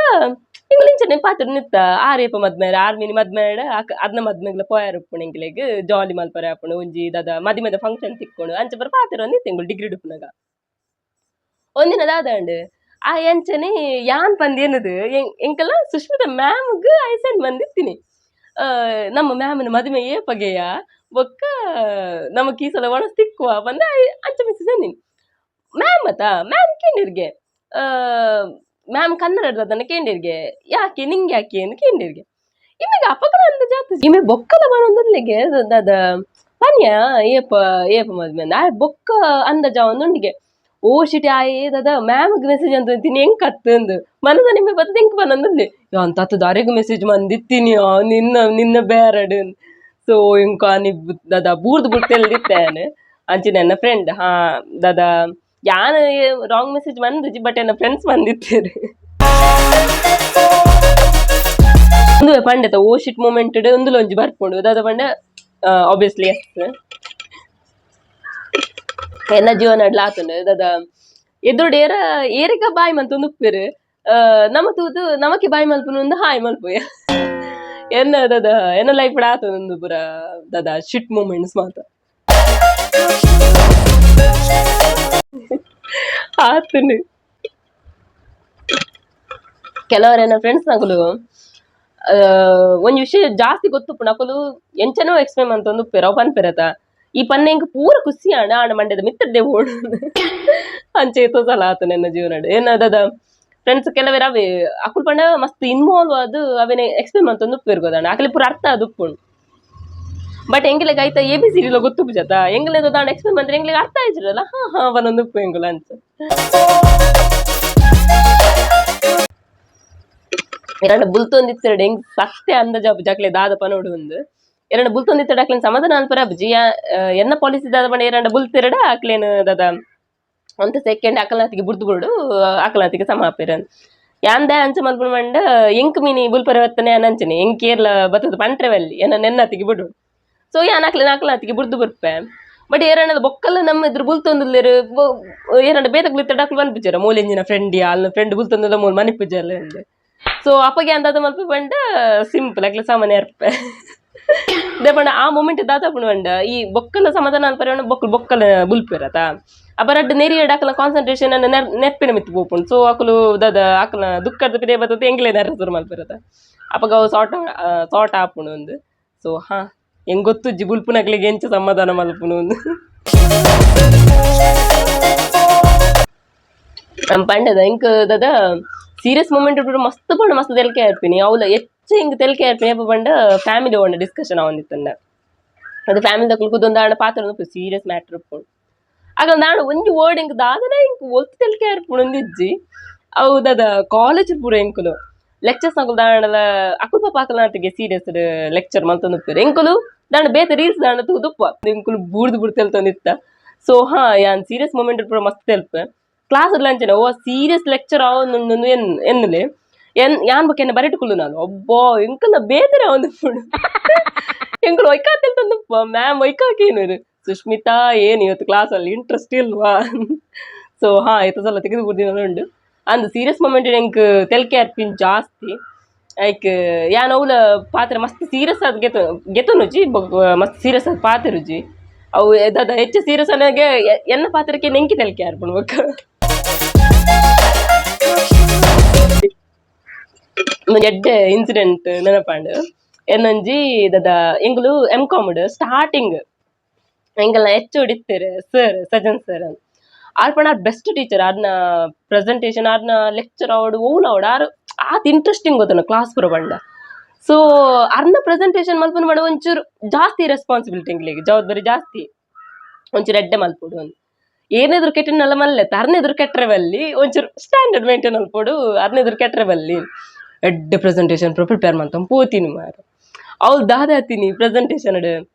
ಎಂಗುಲಿಂಚನೆ ಪಾತ್ರ ನಿತ್ತ ಆರೇಪ ಮದ್ಮೇರ ಆರ್ಮಿನಿ ಮದ್ಮೇಡ ಅದ್ನ ಮದ್ಮೆಗ್ಲ ಪೋಯಾರ ಉಪ್ಪುಣ ಎಂಗಿಲೆಗ್ ಜಾಲಿ ಮಲ್ಪರ ಆಪುಣ ಒಂಜಿ ದಾದ ಮದಿಮೆದ ಫಂಕ್ಷನ್ ತಿಕ್ಕೊಂಡು ಅಂಚ ಪುರ ಪಾತ್ರ ಒಂದಿತ್ತ ಎಂಗುಲ್ ಡಿಗ್ರಿ ಡುಪ್ಪುನಾಗ ಒಂದಿನ ದಾದಂಡ್ ಆ ಎಂಚನೆ ಯಾನ್ ಪಂದ್ ಏನದು ಎಂಕಲ ಸುಷ್ಮಿತಾ ಮ್ಯಾಮ್ಗ್ ಐ ಸೆಂಡ್ ಬಂದಿತ್ತೀನಿ ನಮ್ಮ ಮ್ಯಾಮನ ಮದುವೆ ಏಪಗೆಯ ಬೊಕ್ಕ ನಮಕ್ ಈ ಸಲ ಒಣಸ್ ತಿಕ್ಕುವ ಬಂದ ಅಂಚ ಮೆಸೇಜ್ ಅಂದಿನಿ ಮ್ಯಾಮ್ ಮ್ಯಾಮ್ ಕೇಂದಿರ್ಗೆ ಮ್ಯಾಮ್ ಕನ್ನಡದನ್ನ ಕೇಂದಿರ್ಗೆ ಯಾಕೆ ನಿಂಗೆ ಯಾಕೆ ಅಂತ ಕೇಂದಿರ್ಗೆ ಇಮೆಗೆ ಅಪಕಡ ಅಂದ ಜಾತ ಇಮೆ ಬೊಕ್ಕದ ಬರೋಂದಲ್ಲಿಗೆ ದಾದ ಪನ್ಯ ಏಪ ಮದ್ಮೆ ಅಂದ ಬೊಕ್ಕ ಅಂದ ಜಾವೊಂದುಂಡಿಗೆ ಓ ಶಿಟಿ ಆಯೇ ದಾದ ಮ್ಯಾಮ್ಗೆ ಮೆಸೇಜ್ ಅಂತ ಅಂತೀನಿ ಹೆಂಗ್ ಕತ್ತಂದು ಮನದ ನಿಮ್ಮೆ ಬತ್ತದ ಹೆಂಗ್ ಬನ್ನೊಂದಲ್ಲಿ ಅಂತದ್ದು ಅರೆಗೂ ಮೆಸೇಜ್ ಮಂದಿತ್ತೀನಿ ನಿನ್ನ ಬೇರಡು ಸೊ ಇಂಕ ನಿ ದಾದ ಬೂರ್ದು ಬುಟ್ಟೆಲ್ದಿತ್ತೇನೆ ಅಂಚಿ ನನ್ನ ಫ್ರೆಂಡ್ ದಾದ ಯಾನ್ ರಾಂಗ್ ಮೆಸೇಜ್ ಬಂದುಜಿ ಬಟ್ ನನ್ನ ಫ್ರೆಂಡ್ಸ್ ಬಂದಿತ್ತೇರು ಒಂದು ಪಂಡತ ಓ ಶಿಟ್ ಮೂಮೆಂಟ್ ಒಂದು ಒಂಜಿ ಬರ್ಕೊಂಡು ದಾದ ಪಂಡ ಆಬ್ವಿಯಸ್ಲಿ ಎಸ್ ಎನ್ನ ಜೀವನ ಆತುಂಡು ದಾದ ಎದುರುಡು ಏರಿಗ ಬಾಯಿ ಮಂತ ಉಪ್ಪೇರು ನಮ್ಮ ತೂತು ನಮಕ್ಕೆ ಬಾಯಿ ಮಲ್ಪುನ ಒಂದು ಹಾಯ್ ಮಲ್ಪುಯ ಎನ್ನ ದಾದ ಎನ್ನ ಲೈಫ್ ಆತುಂಡು ಪುರ ದಾದ ಶಿಟ್ ಮೂಮೆಂಟ್ಸ್ ಮಾತ ಆತನು ಕೆಲವರೆನ್ನ ಫ್ರೆಂಡ್ಸ್ ನಕಲು ಒಂಜಿ ವಿಷಯ ಜಾಸ್ತಿ ಗೊತ್ತುಪ್ಪು ನಕಲು ಎಂಚನೋ ಎಕ್ಸ್ಪ್ಲೇನ್ ಮಂತೊಂದು ಉಪ್ಪೇರ ಅವು ಪನ್ಪೆರತ ಈ ಪನ್ನೆ ಇಂಕ ಪೂರ ಖುಷಿ ಆಂಡ ಮಂಡ್ಯದ ಮಿತ್ತಡ್ಡೆ ಓಡು ಅಂಚೆ ತೋಸಲ ಆತು ನನ್ನ ಜೀವನ ಏನದ ಫ್ರೆಂಡ್ಸ್ ಕೆಲವರ ಅವೇ ಅಕುಲ್ ಪಂಡ ಮಸ್ತ್ ಇನ್ವಾಲ್ವ್ ಅದು ಅವೇನೆ ಎಕ್ಸ್ಪ್ಲೇನ್ ಮಂತೊಂದು ಉಪ್ಪೇರ್ಗೋದಾಂಡ ಅಕಲಿ ಪೂರ ಅರ್ಥ ಅದು ಉಪ್ಪುಂಡು ಬಟ್ ಎಂಗ್ಲೆಗ್ ಆಯ್ತಾ ABCD ಗೊತ್ತು ಜತ ಎಂಗ್ಲೆದ ದಾಂಡ ಎಕ್ಸ್ಪ್ಲೇನ್ ಮಾಡಿದ್ರೆ ಎಂಗ್ಲೆಗ್ ಅರ್ಥ ಆಯ್ತಿರಲ್ಲ ಹಾ ಅವನೊಂದು ಉಪ್ಪು ಎಂಗುಲ ಅಂತ ಎರಡು ಬುಲ್ತೊಂದಿತ್ತಡೆ ಹೆಂಗ್ ಸತ್ಯ ಅಂದಾಜ ಜಾಕ್ಲೆ ದಾದ ಪನೋಡು ಒಂದು ಎರಡು ಬುಲ್ತೊಂದಿತ್ತಡೆ ಅಕ್ಲೇನ್ ಸಮಾಧಾನ ಅನ್ಪರ ಬುಜಿಯ ಎನ್ನ ಪಾಲಿಸಿ ದಾದ ಪಂಡ ಎರಡು ಬುಲ್ತಿರಡ ಅಕ್ಲೇನ್ ದಾದ ಅಂತ ಸೆಕೆಂಡ್ ಅಕಲ್ನಾತಿಗೆ ಬುಡ್ದು ಬಿಡು ಅಕಲ್ನಾತಿಗೆ ಸಮ ಹಾಪಿರನ್ ಯಾಂದೆ ಅಂಚ ಮಲ್ಪುಣ ಮಂಡ ಎಂಕ್ ಮೀನಿ ಬುಲ್ ಪರಿವರ್ತನೆ ಅನಂಚನೆ ಎಂಕ್ ಕೇರ್ಲ ಬತ್ತದ ಪಂಟ್ರೆವಲ್ಲಿ ಎನ್ನ ನೆನ್ನತಿಗೆ ಬಿಡು ಸೊ ಯಾನ್ ಅಕಲ್ನಾತಿಗೆ ಬುಡ್ದು ಬರ್ಪೆ ಬಟ್ ಏರಣ್ಣದ ಬೊಕ್ಕಲ್ಲ ನಮ್ಮ ಇದ್ರ ಬುಲ್ತೊಂದಿಲ್ಲೇರು ಏರಣ್ಣ ಬೇತಕ್ಲಿತ್ತ ಡಾಕ್ಲು ಮನ್ಪಿಜಾರ ಮೂಲೆಂಜಿನ ಫ್ರೆಂಡ್ ಅಲ್ಲ ಫ್ರೆಂಡ್ ಬುಲ್ತೊಂದಿಲ್ಲ ಮೂಲ ಮನಿಪಿಜಲ್ಲ ಅಂದೆ ಸೊ ಅಪ್ಪಗೆ ಅಂದಾದ ಮಲ್ಪ ಬಂಡ ಸಿಂಪಲ್ ಅಕ್ಲೆ ಸಾಮಾನ್ಯ ಇರ್ಪೆ ದೇ ಪಂಡ ಆ ಮೂಮೆಂಟ್ ದಾದ ಪುಣ ಬಂಡ ಈ ಬೊಕ್ಕಲ ಸಮಾಧಾನ ಅನ್ಪರ ಬೊಕ್ಕಲ ಬುಲ್ಪಿರತ ಅಪರಡ್ಡು ನೆರಿ ಅಕಲ ಕಾನ್ಸಂಟ್ರೇಷನ್ ಅನ್ನ ನೆಪ್ಪಿನ ಮಿತ್ತು ಪೋಪುಂಡು ಸೊ ಅಕಲು ದಾದ ಅಕಲ ದುಃಖದ ಪಿದೆ ಬರ್ತದೆ ಎಂಗ್ಲೇ ನೆರಸರು ಮಲ್ಪಿರತ ಅಪಗ ಅವು ಸಾಟ್ ಆಪುಣು ಒಂದು ಸೊ ಹಾ ಹೆಂಗ್ ಗೊತ್ತುಜ್ಜಿ ಬುಲ್ಪುನಕ್ಲಿಗೆ ಎಂಚ ಸಮಾಧಾನ ಮಲ್ಪುನು ಒಂದು ನಮ್ಮ ಪಂಡದ ಇಂಕ ದಾದ ಸೀರಿಯಸ್ ಮೂಮೆಂಟ್ ಮಸ್ತ್ ಪಂಡ ಮಸ್ತ್ ತೆಲ್ಕೆ ಇರ್ಪಿನಿ ಅವಳ ಹೆಚ್ಚು ಹಿಂಗೆ ತೆಲ್ಕೆ ಇರ್ಪಿನಿ ಅಪ್ಪ ಪಂಡ ಫ್ಯಾಮಿಲಿ ಒಂಡ ಡಿಸ್ಕಷನ್ ಅವನಿತ್ತಂಡ ಅದು ಫ್ಯಾಮಿಲಿ ತಕ್ಲು ಕುದೊಂದು ಆಡ ಪಾತ್ರ ಸೀರಿಯಸ್ ಮ್ಯಾಟ್ರ್ ಇಪ್ಪುಂಡು ಆಗ ನಾನು ಒಂದು ವರ್ಡ್ ಇಂಕ ದಾದನ ಇಂಕ ಒತ್ತು ತೆಲ್ಕೆ ಇರ್ಪುಂಡು ಒಂದಿಜ್ಜಿ ಅವು ದಾದ ಕಾಲೇಜ್ ಪೂರ ಎಂಕುಲು ಲೆಕ್ಚರ್ಸ್ ನಕಲು ದಾಂಡಲ ಅಕುಲ್ ಪಾಪ ಅಕಲ್ನಾಟಿಗೆ ಸೀರಿಯಸ್ ಲೆಕ್ಚರ್ ಮಲ್ತೊಂದು ಉಪ್ಪೇರು ಎಂಕುಲು ದಾಂಡ ಬೇತೆ ರೀಲ್ಸ್ ದಾಂಡ ತುದುಪ್ಪ ಎಂಕುಲು ಬೂರ್ದು ತೆಲ್ತೊಂದಿತ್ತ ಸೊ ಹಾ ಯಾನ್ ಸೀರಿಯಸ್ ಮೂಮೆಂಟ್ ಪೂರ ಮಸ್ತ್ ತೆಲ್ಪೆ ಕ್ಲಾಸ್ ಲಂಚನೆ ಓ ಸೀರಿಯಸ್ ಲೆಕ್ಚರ್ ಅವನು ಎನ್ನಲೆ ಯಾನ್ ಬಗ್ಗೆ ಬರೆಟ್ಕೊಳ್ಳು ನಾನು ಒಬ್ಬ ಎಂಕಲ್ನ ಬೇತರೆ ಅವನು ಎಂಕಲು ಒಯ್ಕಾತಿಲ್ತಂದಪ್ಪ ಮ್ಯಾಮ್ ಒಯ್ಕಾಕೇನು ಸುಷ್ಮಿತಾ ಏನು ಇವತ್ತು ಕ್ಲಾಸಲ್ಲಿ ಇಂಟ್ರೆಸ್ಟ್ ಇಲ್ವಾ ಸೊ ಹಾ ಇವತ್ತು ಸಲ ತೆಗೆದು ಬಿಡ್ತೀನಿ ಉಂಡು ಅಂದ್ ಸೀರಿಯಸ್ ಮೂಮೆಂಟ್ ಎಂಕ್ ತೆಲ್ಕೆ ಅರ್ಪಿನ್ ಜಾಸ್ತಿ ಲೈಕ್ ಯಾನ್ ಅವಳ ಪಾತ್ರ ಮಸ್ತ್ ಸೀರಿಯಸ್ ಆದ್ ಗೆತನುಜಿ ಮಸ್ತ್ ಸೀರಿಯಸ್ ಆದ್ ಪಾತ್ರ ರುಜಿ ಅವು ದಾದ ಹೆಚ್ಚು ಸೀರಿಯಸ್ ಅನ್ನಗೆ ಎನ್ನ ಪಾತ್ರಕ್ಕೆ ನೆಂಕಿ ತೆಲ್ಕೆ ಅರ್ಪಣ್ಬೇಕು ಎಡ್ಡೆ ಇನ್ಸಿಡೆಂಟ್ ನೆನಪಾಂಡು ಎನ್ನೊಂಜಿ ದಾದ ಎಂಗ್ಲು M.Com ಸ್ಟಾರ್ಟಿಂಗ್ ಎಂಗಲ್ನ ಹೆಚ್ಚು ಹೊಡಿತಾರೆ ಸರ್ ಸಜನ್ ಸರ್ ಅಂತ ಆರ್ಪಣ ಬೆಸ್ಟ್ ಟೀಚರ್ ಅದನ್ನ ಪ್ರೆಸೆಂಟೇಷನ್ ಅದನ್ನ ಲೆಕ್ಚರ್ ಅವಡು ಓಲ್ ಅವಡು ಆರು ಆತ್ ಇಂಟ್ರೆಸ್ಟಿಂಗ್ ಗೊತ್ತನ ಕ್ಲಾಸ್ ಪುರ ಬಂಡ ಸೊ ಅರ್ನ ಪ್ರೆಸೆಂಟೇಷನ್ ಮಲ್ಪನ ಮಾಡ ಒಂಚೂರು ಜಾಸ್ತಿ ರೆಸ್ಪಾನ್ಸಿಬಿಲಿಟಿ ಎಂಗ್ಲಿಗೆ ಜವಾಬ್ದಾರಿ ಜಾಸ್ತಿ ಒಂಚೂರು ಎಡ್ಡೆ ಮಲ್ಪೊಡು ಅಂತ ಏನೆದ್ರು ಕೆಟ್ಟನೆಲ್ಲ ಮಲ್ಲೆತ್ತ ಅರ್ನೆದ್ರು ಕೆಟ್ಟರೆ ಒಂಚೂರು ಸ್ಟ್ಯಾಂಡರ್ಡ್ ಮೇಂಟೈನ್ ಅಲ್ಪೋಡು ಅರ್ನೆದ್ರು ಕೆಟ್ಟರೆ ಎಡ್ಡೆ ಪ್ರೆಸೆಂಟೇಷನ್ ಪ್ರಿಪೇರ್ ಮಾಡ್ತಾ ಪೋತೀನಿ ಮಾರು ಅವ್ಳು ದಾದಾತೀನಿ ಪ್ರೆಸೆಂಟೇಷನ್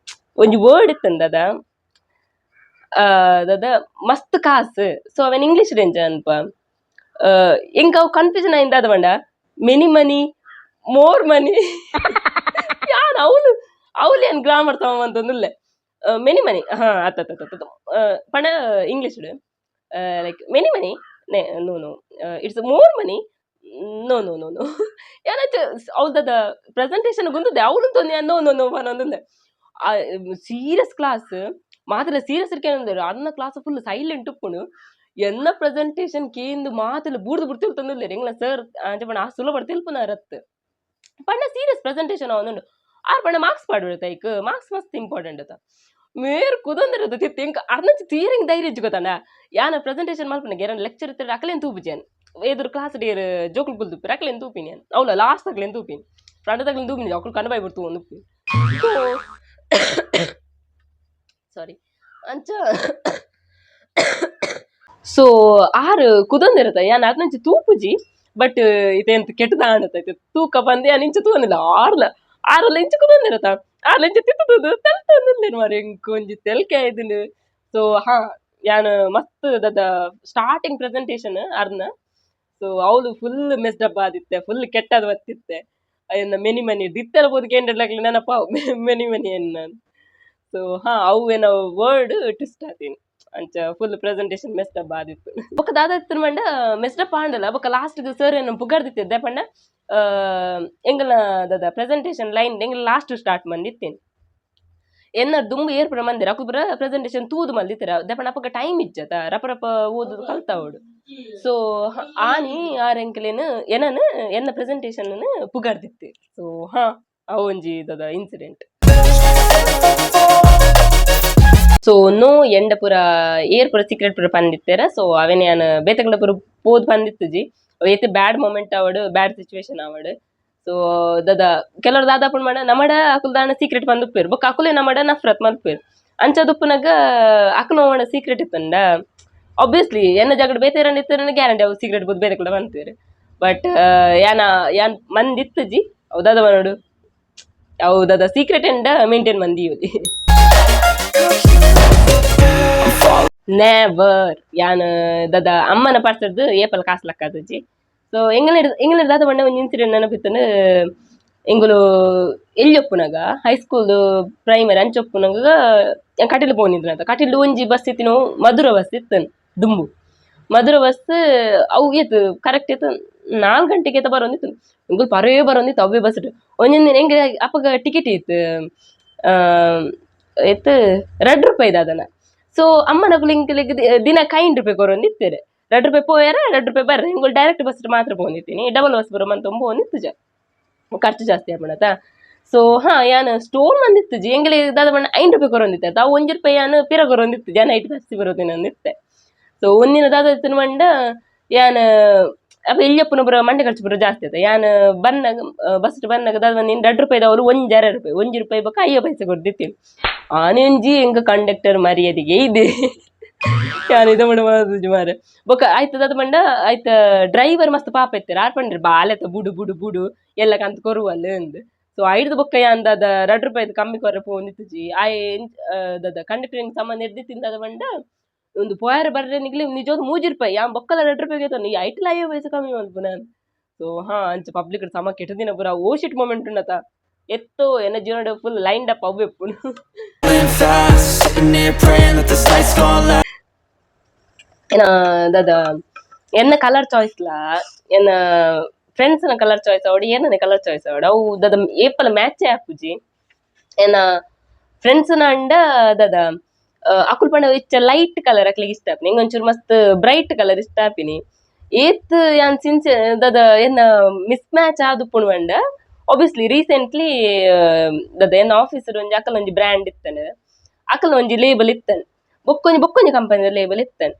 ಒಂಜಿ ವರ್ಡ್ ಇತ್ತಂದದ ದಾದ ಮಸ್ತ್ ಕಾಸು ಸೊ ಅವನ್ ಇಂಗ್ಲೀಷ್ ರೇಂಜ್ ಅನ್ಪ ಎಂಕ ಅವು ಕನ್ಫ್ಯೂಷನ್ ಆಯ್ತು ಅದ ಬಂಡ ಮೆನಿ ಮನಿ ಮೋರ್ ಮನಿ ಯಾನ್ ಅವಳು ಏನ್ ಗ್ರಾಮರ್ ತಗೊಂಬಂತಂದಿಲ್ಲ ಮೆನಿ ಮನಿ ಹಾ ಆತ ಪಣ English like many money no no it's more money no no no no ಯಾನಾಚ ಅವಳದ ಪ್ರೆಸೆಂಟೇಷನ್ ಗುಂತದೆ ಅವಳು ತೊಂದೆ ನೋ ನೋ ನೋ ಅನ್ನೊಂದಿಲ್ಲ ಸೀರಿಯಸ್ ಕ್ಲಾಸ್ ಮಾತ್ರ ಸೀರಿಯಸ್ ಇರ್ಕೇನಂದ್ರೆ ಅನ್ನ ಕ್ಲಾಸ್ ಫುಲ್ ಸೈಲೆಂಟ್ ಉಪ್ಪುನು ಎನ್ನ ಪ್ರೆಸೆಂಟೇಷನ್ ಕೇಂದು ಮಾತೆಲ್ಲ ಬೂರ್ದು ಬಿಡ್ತಿಲ್ ತಂದಿಲ್ಲ ಎಂಗ್ಲ ಸರ್ ಅಂಚ ಆ ಸುಲಭ ತಿಲ್ಪುನ ರತ್ ಪಣ್ಣ ಸೀರಿಯಸ್ ಪ್ರೆಸೆಂಟೇಷನ್ ಅವನು ಆರ್ ಪಣ್ಣ ಮಾರ್ಕ್ಸ್ ಪಾಡ್ಬಿಡುತ್ತೆ ಐಕ್ ಮಾರ್ಕ್ಸ್ ಮಸ್ತ್ ಇಂಪಾರ್ಟೆಂಟ್ ಅತ್ತ ಮೇರ್ ಕುದೊಂದಿರದು ತಿತ್ತು ಎಂಕ ಅರ್ನಂಚ ತೀರಿಂಗ್ ಧೈರ್ಯ ಇಜ್ಜುಗೊತ್ತಣ್ಣ ಯಾನ ಪ್ರೆಸೆಂಟೇಷನ್ ಮಲ್ಪನಿಗೆ ಯಾರನ್ನ ಲೆಕ್ಚರ್ ಇರ್ತಾರೆ ಅಕ್ಲೇನ್ ತೂಪಿಜೇನ್ ಎದುರು ಕ್ಲಾಸ್ ಡೇರ್ ಜೋಕುಲ್ ಕುಲ್ದುಪ್ಪಿರ ಅಕ್ಲೇನ್ ತೂಪಿನಿ ಅವಳ ಲಾಸ್ಟ್ ತಗ್ಲೇನ್ ತೂಪಿನಿ ಫ್ರಂಟ್ ತಗ್ಲೇನ್ ತೂಪಿನಿ ಅಕ್ಕಳು ಕಣ್ಣು ಬಿಡ್ತು ಒಂದು ಸಾರಿ ಅಂಚ ಸೊ ಆರು ಕುದೊಂದಿರತ್ತ ಯಾನ್ ಅದ್ನಂಚ ತೂಪುಜಿ ಬಟ್ ಇದೆಂತ ಕೆಟ್ಟದ ಆಣತೈತೆ ತೂಕ ಬಂದೆ ನಿಂಚ ತೂಂದಿಲ್ಲ ಆರಲ್ಲ ಇಂಚ ಕುದೊಂದಿರತ್ತ ಆರ್ಲ ಇಂಚ ತಿತ್ತದು ತೆಲ್ತಂದಿಲ್ಲೇನು ಮಾರಿ ಒಂಜಿ ತೆಲ್ಕೆ ಆಯ್ದಿನ ಸೊ ಹಾ ಯಾನ್ ಮಸ್ತ್ ದದ ಸ್ಟಾರ್ಟಿಂಗ್ ಪ್ರೆಸೆಂಟೇಷನ್ ಅರ್ನ ಸೊ ಅವಳು ಫುಲ್ ಮೆಸ್ಡ್ ಅಪ್ ಆದಿತ್ತೆ ಫುಲ್ ಕೆಟ್ಟದ್ ಬತ್ತಿತ್ತೆ ಅಯ್ಯನ್ನ ಮೆನಿ ಮನಿ ದಿತ್ತಲ್ಬೋದು ಕೇಂದ್ರಲಾಗ್ಲಿ ನೆನಪ ಮೆನಿ ಮನಿ ಅನ್ನ ಸೊ ಹಾ ಅವು ಏನೋ ವರ್ಡ್ ಟ್ವಿಸ್ಟ್ ಆತೀನಿ ಅಂಚ ಫುಲ್ ಪ್ರೆಸೆಂಟೇಷನ್ ಮೆಸ್ಟಪ್ ಆದಿತ್ತು ಬೊಕ್ಕ ದಾದ ಮಂಡ ಮೆಸ್ಟಪ್ ಆಂಡಲ್ಲ ಬೊಕ್ಕ ಲಾಸ್ಟ್ ಸರ್ ಏನು ಪುಗಾರ್ದಿತ್ತಿದ್ದೆ ಪಂಡ ಎಂಗಲ ದಾದ ಪ್ರೆಸೆಂಟೇಷನ್ ಲೈನ್ ಎಂಗಲ ಲಾಸ್ಟ್ ಸ್ಟಾರ್ಟ್ ಮಂದಿತ್ತೇನೆ ಎನ್ನ ದುಂಬು ಏರ್ಪಡ ಮಂದಿರ ಅಕುಬ್ರ ಪ್ರೆಸೆಂಟೇಷನ್ ತೂದು ಮಲ್ದಿತ್ತರ ದಪ್ಪನ ಅಪ್ಪಗ ಟೈಮ್ ಇಜ್ಜತ ರಪ ಓದುದು ಕಲ್ತಾವಡು ಸೊ ಆನಿ ಆರೆಂಕಲೇನು ಏನನು ಎನ್ನ ಪ್ರೆಸೆಂಟೇಷನ್ ಪುಗಾರ್ದಿತ್ತೆ ಸೊ ಹಾ ಅವು ಒಂಜಿ ದದ ಇನ್ಸಿಡೆಂಟ್ ಸೊ ನೋ ಎಂಡ ಪೂರ ಏರ್ ಪೂರ ಸೀಕ್ರೆಟ್ ಪೂರ ಪಂದಿತ್ತೆರ ಸೊ ಅವೆನ್ ಯಾನ್ ಬೇತಕಲ ಪೂರ ಪೋದ್ ಪಂದಿತ್ತು ಜಿ ಏತ್ ಬ್ಯಾಡ್ ಮೊಮೆಂಟ್ ಅವಡು ಬ್ಯಾಡ್ ಸಿಚುವೇಶನ್ ಅವಡು ಸೊ ದದ ಕೆಲವರು ದಾದಾಪುಣ ಮಾಡ ನಮಡ ಅಕುಲ್ ದಾಣ ಸೀಕ್ರೆಟ್ ಪಂದುಪ್ಪೇರು ಬೊಕ್ಕ ಅಕುಲೆ ನಮಡ ನಫ್ರತ್ ಮಲ್ಪೇರು ಅಂಚದುಪ್ಪುನಗ ಅಕುಲು ಅವನ ಸೀಕ್ರೆಟ್ ಇತ್ತಂಡ ಆಬ್ವಿಯಸ್ಲಿ ಎನ್ನ ಜಗಡ್ ಬೇತೇರನ್ ಇತ್ತರನ ಗ್ಯಾರಂಟಿ ಅವು ಸೀಕ್ರೆಟ್ ಬುದ್ ಬೇತಕಲ ಪಂತೇರು ಬಟ್ ಯಾನ್ ಮಂದಿತ್ತು ಜಿ ಅವು ದಾದ ಮನೋಡು ಅವು ದಾದ ಸೀಕ್ರೆಟ್ ಎಂಡ ಮೇಂಟೈನ್ ಮಂದಿ ಇವ್ಲಿ ನೆವರ್ ಯಾನ್ ದಾದ ಅಮ್ಮನ ಪಾರ್ಸದ್ದು ಏಪಲ್ ಕಾಸ್ಲಕ್ಕದಜಿ ಸೊ ಎಂಗ್ಲ ದಾದ ಬಂಡ ಒಂಜಿ ಇನ್ಸಿಡೆಂಟ್ ನೆನಪಿತ್ತನು ಎಂಗುಲು ಎಲ್ಲಿಯೊಪ್ಪುನಗ ಹೈಸ್ಕೂಲ್ ಪ್ರೈಮರಿ ಅಂಚೊಪ್ಪುನಗ ಕಟೀಲು ಪೋನಿದ್ರು ಅಂತ ಕಟೀಲು ಒಂಜಿ ಬಸ್ ಇತ್ತಿನ ಮಧುರ ಬಸ್ ಇತ್ತನ್ ದುಂಬು ಮಧುರ ಬಸ್ ಅವು ಏತು ಕರೆಕ್ಟ್ ಇತ್ತು 4 ಗಂಟೆಗೆ ಬರೋಂದಿತ್ತು ಎಂಗುಲು ಪರೇ ಬರೋಂದಿತ್ತು ಅವೇ ಬಸ್ ಒಂದೊಂದು ದಿನ ಹೆಂಗೆ ಅಪ್ಪಗ ಟಿಕೆಟ್ ಇತ್ತು ಎತ್ತು ₹2 ದಾದನ ಸೊ ಅಮ್ಮನ ಗುಲಿಂಗ್ ದಿನ ₹1 ಕೊರೊಂದಿತ್ತೇರೆ ₹2 ಪೋಯಾರ ₹2 ಬರ್ರ ಹಿಂಗೆ ಡೈರೆಕ್ಟ್ ಬಸ್ ಮಾತ್ರ ಪೋಂದಿತ್ತೀನಿ ಡಬಲ್ ಬಸ್ ಬರೋ ಮಂತ ಪೋಂದಿತ್ತು ಜ ಖರ್ಚು ಜಾಸ್ತಿ ಆಗ್ಬಿಡತ್ತ ಸೊ ಯಾನ್ ಸ್ಟೋರ್ ಮಂದಿತ್ತು ಜಿ ಎಂಗ್ಲೆ ದಾದ ಬಣ್ಣ ₹5 ಕೊರೊಂದಿತ್ತೆ ಅವು ₹1 ಯಾನ್ ಪಿರ ಕೊರೊಂದಿತ್ತು ಜನ ಐಟ್ ಬಸ್ಸಿ ಬರೋದಿನ ಅಂದಿತ್ತೆ ಸೊ ಒಂದಿನ ದಾದ ಮಂಡ ಯಾನ್ ಅಪ್ಪ ಇಲ್ಲಿಯಪ್ಪನ ಬರೋ ಮಂಡೆ ಖರ್ಚು ಬರೋ ಜಾಸ್ತಿ ಆಯ್ತು ಯಾನ್ ಬನ್ನಾಗ ಬಸ್ ಬನ್ನಾಗ ದಾದ ನೀನು ₹2 ಅವರು ₹1 ಬೊಕ್ಕ 5 ಪೈಸೆ ಕೊಡ್ದಿತ್ತೀನಿ ಆನೆಂಜಿ ಎಂಗ ಕಂಡಕ್ಟರ್ ಮರ್ಯಾದೆಗೆ ಇದೆ ಯಾನ್ ಇದ ಮಾರ ಬೊಕ್ಕ ಆಯ್ತದ ಅದು ಮಂಡ ಆಯ್ತ ಡ್ರೈವರ್ ಮಸ್ತ್ ಪಾಪ ಇತ್ತಾರೆ ಆರ್ಪಂಡ್ರಿ ಬಾಲೆತ ಬುಡು ಬುಡು ಬುಡು ಎಲ್ಲ ಕಂತ ಕೊರುವಲ್ಲ ಅಂದ್ ಸೊ ಐಡ್ದು ಬೊಕ್ಕ ಯಾನ್ ದಾದ ₹2 ಕಮ್ಮಿ ಕೊರ ಪೋಂದಿತ್ತು ಜಿ ದಾದ ಕಂಡಕ್ಟರ್ ಸಂಬಂಧ ಎದ್ದಿತ್ತಿಂದ ಮಂಡ ಒಂದು ಪೋಯಾರ ಬರ್ರೆ ನಿಗ್ಲಿ ನಿಜವಾದ ₹3 ಯಾನ್ ಬೊಕ್ಕಲ ₹2 ಗೆ ಈ ಐಟ್ಲ 5 ಪೈಸೆ ಕಮ್ಮಿ ಮಲ್ಪುನ ಸೊ ಅಂಚ ಪಬ್ಲಿಕ್ ಸಮ ಕೆಟ್ಟದಿನ ಪೂರ ಓಶಿಟ್ ಮೊಮೆಂಟ್ ಉಂಡತ ಎತ್ತೋ ಎನ್ನ ಜೀವನ ಫುಲ್ ಲೈನ್ಡ್ ಅಪ್ ಅವೇ ಪುಣ ಏನ ದಾದ ಎನ್ನ ಕಲರ್ ಚಾಯ್ಸ್ಲ ಎನ್ನ ಫ್ರೆಂಡ್ಸ್ ನ ಕಲರ್ ಚಾಯ್ಸ್ ಅವಡು ಏನನೆ ಕಲರ್ ಚಾಯ್ಸ್ ಅವಡು ಅವು ದಾದ ಏಪಲ ಮ್ಯಾಚ್ ಆಪುಜಿ ಎನ್ನ ಫ್ರೆಂಡ್ಸ್ ನ ಅಂಡ ದಾದ ಅಕುಲ್ ಪಂಡ ಇಚ್ಚ ಲೈಟ್ ಕಲರ್ ಅಕ್ಲಿಗೆ ಇಷ್ಟ ಆಪಿನಿ ಹಿಂಗೆ ಒಂಚೂರು ಮಸ್ತ್ ಬ್ರೈಟ್ ಕಲರ್ ಇಷ್ಟ ಆಪಿನಿ ಏತ್ ಯಾನ್ ಸಿನ್ಸಿ ದಾದ ಎನ್ನ ಮಿಸ್ ಮ್ಯಾಚ್ ಆದುಪ್ಪುಣು ಪಂಡ ಆಬ್ವಿಯಸ್ಲಿ ರೀಸೆಂಟ್ಲಿ ದಾದ ಎನ್ನ ಆಫೀಸ್ ಒಂಜಿ ಅಕಲ್ ಒಂಜಿ ಬ್ರ್ಯಾಂಡ್ ಇತ್ತನ ಅಕಲ್ ಒಂಜಿ ಲೇಬಲ್ ಇತ್ತನ್ ಬೊಕ್ಕೊಂಜಿ ಕಂಪನಿ ಲೇಬಲ್ ಇತ್ತನ್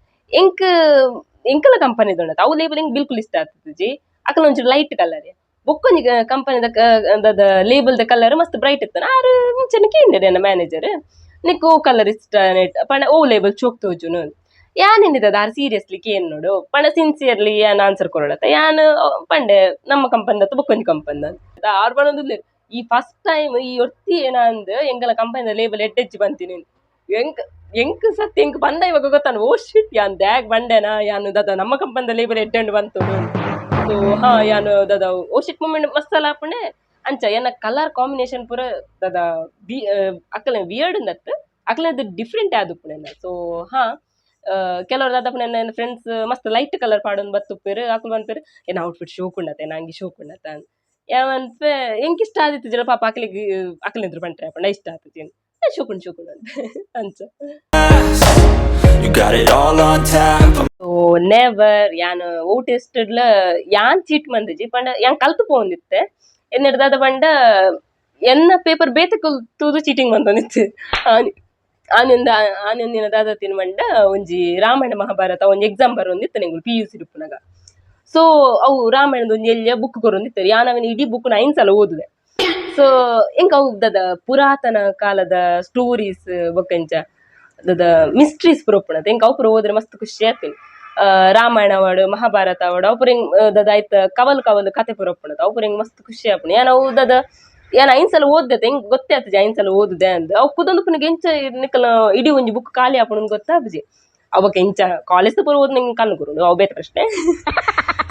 ಎಂಕಲ ಕಂಪನಿ ಉಂಡತ ಅವು ಲೇಬಲ್ ಹಿಂಗೆ ಬಿಲ್ಕುಲ್ ಇಷ್ಟ ಆಗ್ತದೆ ಜಿ ಅಕಲ್ ಒಂಚೂರು ಲೈಟ್ ಕಲರ್ ಬೊಕ್ಕೊಂಜಿ ಕಂಪನಿದ ದಾದ ಲೇಬಲ್ದ ಕಲರ್ ಮಸ್ತ್ ಬ್ರೈಟ್ ಇತ್ತನ ಆರು ಮುಂಚೆನೆ ಕೇಂದ್ರ ನನ್ನ ಮ್ಯಾನೇಜರ್ ನಿಕ್ ಓ ಕಲರ್ ಇಷ್ಟ ಪಂಡ ಓ ಲೇಬಲ್ ಚೋಕ್ ತೋಜುನು ಯಾನ್ ಏನಿದ ಆರ್ ಸೀರಿಯಸ್ಲಿ ಕೇನ್ ನೋಡು ಪಂಡ ಸಿನ್ಸಿಯರ್ಲಿ ಯಾನ್ ಆನ್ಸರ್ ಕೊರಡತ್ತ ಯಾನ್ ಪಂಡೆ ನಮ್ಮ ಕಂಪನಿದ ಬೊಕ್ಕೊಂಜಿ ಕಂಪನಿ ಆರ್ ಬಣದಿಲ್ಲ ಈ ಫಸ್ಟ್ ಟೈಮ್ ಈ ಒತ್ತಿ ಏನಂದ್ ಎಂಗಲ ಕಂಪನಿದ ಲೇಬಲ್ ಎಡ್ಡೆಚ್ಚಿ ಬಂತೀನಿ ಎಂಕ್ ಸತ್ಯ ಎಂಕ್ ಬಂದ ಇವಾಗ ಗೊತ್ತಾನ ಓ ಶಿಟ್ ಯಾನ್ ದ್ಯಾಗ್ ಬಂಡೆನಾ ಯಾನ್ ದಾದ ನಮ್ಮ ಕಂಪನಿದ ಲೇಬಲ್ ಎಡ್ಡೆಂಡು ಬಂತು ಸೊ ಯಾನ್ ದಾದ ಓ ಶಿಟ್ ಮೂಮೆಂಟ್ ಮಸ್ತ್ ಆಪುಂಡೆ ಅಂಚ ಏನ ಕಲರ್ ಕಾಂಬಿನೇಷನ್ ಪೂರ ದಾದ ಅಕಲ ವಿಯರ್ಡ್ ನತ್ ಅಕಲದ ಡಿಫ್ರೆಂಟ್ ಆದುಪ್ಪುನೆನ ಸೊ ಕೆಲವರು ದಾದಪ್ಪ ನನ್ನ ಫ್ರೆಂಡ್ಸ್ ಮಸ್ತ್ ಲೈಟ್ ಕಲರ್ ಪಾಡೊಂದು ಬತ್ತುಪ್ಪೇರು ಅಕಲ್ ಬಂದ್ಪೇರು ಏನ ಔಟ್ಫಿಟ್ ಶೋಕುಂಡತೆ ನಂಗೆ ಶೋಕುಂಡತ ಯಾವನ್ಪೆ ಎಂಕ್ ಇಷ್ಟ ಆದಿತ್ತು ಜರ ಪಾಪ ಅಕಲಿದ್ರು ಬಂಟ್ರೆ ಪಂಡ ಇಷ್ಟ ಆಗ್ತತಿ ಶೋಕುಂಡು ಅಂತ ಅಂಚ ಸೊ ನೆವರ್ ಯಾನ್ ಓ ಟೆಸ್ಟೆಡ್ಲ ಯಾನ್ ಚೀಟ್ ಮಂದಿಜಿ ಪಂಡ ಯಾನ್ ಕಲ್ತು ಪೋಂದಿತ್ತೆ ಎನ್ನಿಡ್ದಾದ ಪಂಡ ಎನ್ನ ಪೇಪರ್ ಬೇತಕಲ್ ತೂದು ಚೀಟಿಂಗ್ ಬಂದಿತ್ತು ಆನೊಂದಿನ ದಾದ ತಿನ್ಮಂಡ ಒಂಜಿ ರಾಮಾಯಣ ಮಹಾಭಾರತ ಒಂಜಿ ಎಕ್ಸಾಮ್ ಬರೋಂದಿತ್ತು ನಿಂಗೆ PUC ಡುಪ್ಪುನಗ ಸೊ ಅವು ರಾಮಾಯಣದ ಒಂಜಿ ಎಲ್ಲಿಯ ಬುಕ್ ಕೊರೊಂದಿತ್ತು ಯಾನವನ ಇಡೀ ಬುಕ್ 9 ಸಲ ಓದಿದೆ ಸೊ ಎಂಕ್ ಅವು ದಾದ ಪುರಾತನ ಕಾಲದ ಸ್ಟೋರೀಸ್ ಬೊಕ್ಕಂಚ ದಾದ ಮಿಸ್ಟ್ರೀಸ್ ಪುರೊಪ್ಪುಣದ ಎಂಕ್ ಅವು ಪುರ ಓದ್ರೆ ಮಸ್ತ್ ಖುಷಿ ಆಗ್ತೀನಿ ರಾಮಾಯಣ ಅವಾರ್ಡ್ ಮಹಾಭಾರತ ಅವಾರ್ಡ್ ಅವು ಪುರ ದಾದ ಆಯ್ತ ಕವಲ್ ಕತೆ ಪುರೊಪ್ಪುಣದ ಅವು ಪುರ ಮಸ್ತ್ ಖುಷಿ ಆಪುಣಿ ಯಾನ್ ಅವು ದಾದ ಯಾನ್ 5 ಸಲ ಓದ್ದತೆ ಹೆಂಗ್ ಗೊತ್ತೇ ಆಗ್ತದೆ 5 ಸಲ ಓದುದೆ ಅಂದ್ ಅವು ಕುದೊಂದು ಪುನಗ ಎಂಚ ನಿಕ್ಕಲ ಇಡೀ ಒಂಜಿ ಬುಕ್ ಖಾಲಿ ಆಪುಣ್ ಗೊತ್ತಾಪುಜಿ ಅವಕ್ಕೆ ಎಂಚ ಕಾಲೇಜ್ ಪೂರ ಓದ್ ನಿಂಗೆ ಕಣ್ಣು ಕೊರುಂಡು ಅವು ಬೇತ ಪ್ರಶ್ನೆ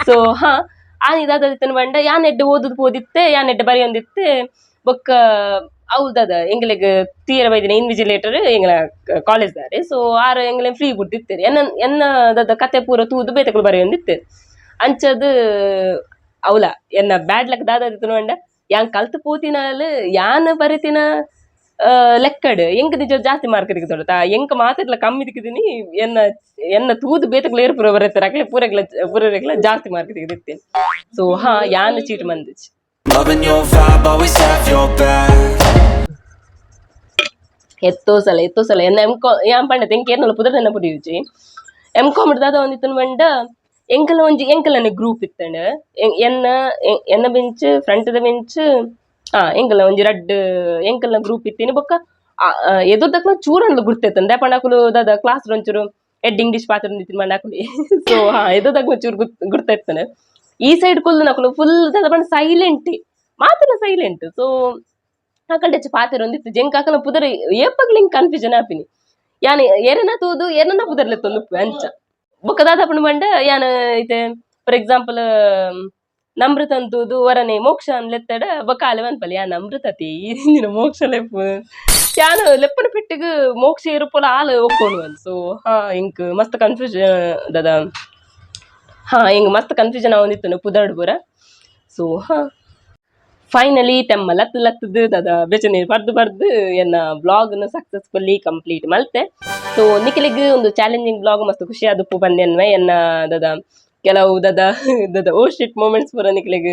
ಸೊ ಇದಾದಿತ್ತನ ಬಂಡ ಯಾನ್ ಎಡ್ಡೆ ಓದುದು ಪೋದಿತ್ತೆ ಯಾನ್ ಎಡ್ಡೆ ಬರೆಯೊಂದಿತ್ತೆ ಬೊಕ್ಕ ಅವು ದಾದ ಎಂಗ್ಲೆಗ್ ತೀರ ಬೈದಿನ ಇನ್ವಿಜಿಲೇಟರ್ ಎಂಗ್ಲ ಕಾಲೇಜ್ ದಾರೆ ಸೊ ಆರು ಎಂಗ್ಲೆ ಫ್ರೀ ಬಿಡ್ದಿತ್ತೇರಿ ಎನ್ನ ದಾದ ಕತೆ ಪೂರ ತೂದು ಬೇತಕಲು ಬರೆಯೊಂದಿತ್ತೇರಿ ಅಂಚದು ಅವಲ ಎನ್ನ ಬ್ಯಾಡ್ ಲಕ್ ದಾದಿತ್ತನ ಬಂಡ ಯಾನ್ ಕಲ್ತು ಪೋತಿನಾಲ್ ಯಾನ್ ಬರಿತಿನ ಲೆಕ್ಕಡ್ ಎಂಕ್ ನಿಜ ಜಾಸ್ತಿ ಮಾರ್ಕ್ ತೆಗೆದೊಡತ ಎಂಕ್ ಮಾತಿರ್ಲ ಕಮ್ಮಿ ತಿಕ್ಕಿದೀನಿ ಎನ್ನ ತೂದು ಬೇತಕ್ಲ ಏರ್ ಪೂರ ಬರೀತಾರೆ ಅಕ್ಲೆ ಪೂರಗ್ಲ ಜಾಸ್ತಿ ಮಾರ್ಕ್ ತೆಗೆದಿತ್ತೇನೆ ಸೊ ಯಾನ್ ಚೀಟ್ ಮಂದಿಜ್ ಎತ್ತೋ ಸಲ ಎನ್ನ ಯಾನ್ ಪಂಡ ತೆಂಕೆ ಏನಲ್ಲ ಪುದರ್ದೆನ್ನ ಪುಡಿಯುಜಿ M.Com ದಾದ ಒಂದಿತ್ತನ ಬಂಡ ಎಂಕಲನೆ ಗ್ರೂಪ್ ಇತ್ತಂಡ ಎನ್ನ ಬೆಂಚ್ ಫ್ರಂಟ್ ದ ಬೆಂಚ್ ಎಂಕಲ ಒಂಜಿ ರಡ್ಡ್ ಎಂಕಲ್ನ ಗ್ರೂಪ್ ಇತ್ತೀನಿ ಬೊಕ್ಕ ಎದುರ್ದಕ್ಲ ಚೂರನ್ಲ ಗುರ್ತೈತಂದ ದಾಯೆ ಪಂಡ ದಾದ ಕ್ಲಾಸ್ ಒಂಚೂರು ಎಡ್ ಇಂಗ್ಲಿಷ್ ಪಾತ್ರ ನಿಂತಿನ ಮಂಡಾಕುಲಿ ಸೊ ಎದುರ್ದಕ್ಲ ಚೂರು ಗುರ್ತೈತನ ಈ ಸೈಡ್ ಕುಲ್ದು ನಕುಲು ಫುಲ್ ದಾದ ಪಂಡ ಸೈಲೆಂಟ್ ಮಾತಲ್ಲ ಸೈಲೆಂಟ್ ಸೊ ಅಕಲ್ಡೆಚ್ಚ ಪಾತೆರ್ ಒಂದಿತ್ತು ಜೆಂಕ್ ಅಕಲ ಪುದರ್ ಏಪಗ್ಲಿಂಗ್ ಕನ್ಫ್ಯೂಷನ್ ಆಪಿನಿ ಯಾನ್ ಏರನ ತೂದು ಏನನ್ನ ಪುದರ್ಲೆತ್ತೊಂದು ಅಂಚ ಬೊಕ್ಕ ದಾದ ಪಂಡ ಮಂಡ ಯಾನ್ ಇತ್ತೆ ಫಾರ್ ಎಕ್ಸಾಂಪಲ್ ನಮೃತ ಅಂತೂದು ವರನೆ ಮೋಕ್ಷ ಲೆತ್ತಡ ಬೊಕ್ಕ ಆಲೆ ಮನ್ಪಲೆ ಯಾನ್ ನಮೃತತಿ ಇಂದಿನ ಮೋಕ್ಷ ಲೆಪ್ಪು ಯಾನ್ ಲೆಪ್ಪನ ಪೆಟ್ಟಿಗ್ ಮೋಕ್ಷ ಇರುಪೋಲ ಆಲ್ ಒಕ್ಕೋನು ಅಂತ ಸೊ ಇಂಕ್ ಮಸ್ತ್ ಕನ್ಫ್ಯೂಷನ್ ದದ ಹಿಂಗ್ ಮಸ್ತ್ ಕನ್ಫ್ಯೂಷನ್ ಆವೊಂದಿತ್ತು ಪುದರ್ಡ್ ಪೂರ ಸೊ ಫೈನಲಿ ತೆಮ್ಮ ಲತ್ತದು ದಾದ ಬೆಚನೆ ಬರ್ದು ಎನ್ನ ಬ್ಲಾಗ್ನ ಸಕ್ಸಸ್ಫುಲ್ಲಿ ಕಂಪ್ಲೀಟ್ ಮಲ್ತೆ ಸೊ ನಿಖಿಲಿಗ್ ಒಂದು ಚಾಲೆಂಜಿಂಗ್ ಬ್ಲಾಗ್ ಮಸ್ತ್ ಖುಷಿ ಆದುಪ್ಪು ಬಂದೆನ್ವೆ ಎನ್ನ ದಾದ ಕೆಲವು ದಾದ ಓ ಶಿಟ್ ಮೂಮೆಂಟ್ಸ್ ಪೂರ ನಿಖಿಲಿಗ್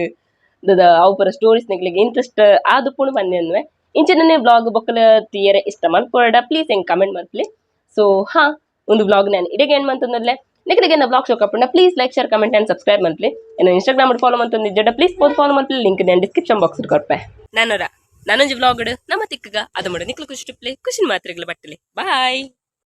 ದಾದ ಅವು ಪೂರ ಸ್ಟೋರೀಸ್ ನಿಖಿಲಿಗ್ ಇಂಟ್ರೆಸ್ಟ್ ಆದುಪ್ಪುನು ಬಂದೆನ್ವೆ ಇಂಚಿನ ಬ್ಲಾಗ್ ಬೊಕ್ಕಲ ತೀಯರೆ ಇಷ್ಟ ಮನ್ಪೊಡ ಪ್ಲೀಸ್ ಹೆಂಗ್ ಕಮೆಂಟ್ ಮನ್ಪಲಿ ಸೊ ಒಂದು ಬ್ಲಾಗ್ ನಾನು ಇಡೆಗೆ ಏನ್ ಮಂತಂದಲ್ಲೇ ನಿಖಿಲಿಗೆ ನಾ ಬ್ಲಾಗ್ ಶೋ ಕಪ್ಪಣ್ಣ please like share comment and subscribe ಮನ್ಪಲಿ ಏನು ಇನ್ಸ್ಟಾಗ್ರಾಮ್ ಫಾಲೋ ಮಂತಂದಿದ್ದ ಪ್ಲೀಸ್ ಫಾಲೋ ಮನ್ಪಲಿ ಲಿಂಕ್ ನಾನು ಡಿಸ್ಕ್ರಿಪ್ಷನ್ ಬಾಕ್ಸ್ ಕೊಡ್ಪೆ ನಾನೊಂಜಿ ಬ್ಲಾಗ್ ನಮ್ಮ ತಿಕ್ಕಗ ಅದು ಮಾಡು ನಿಖಿಲ್ ಖುಷಿ ಖುಷಿನ ಮಾತ್ರೆಗಳು ಬಟ್ಟಲಿ ಬಾಯ್.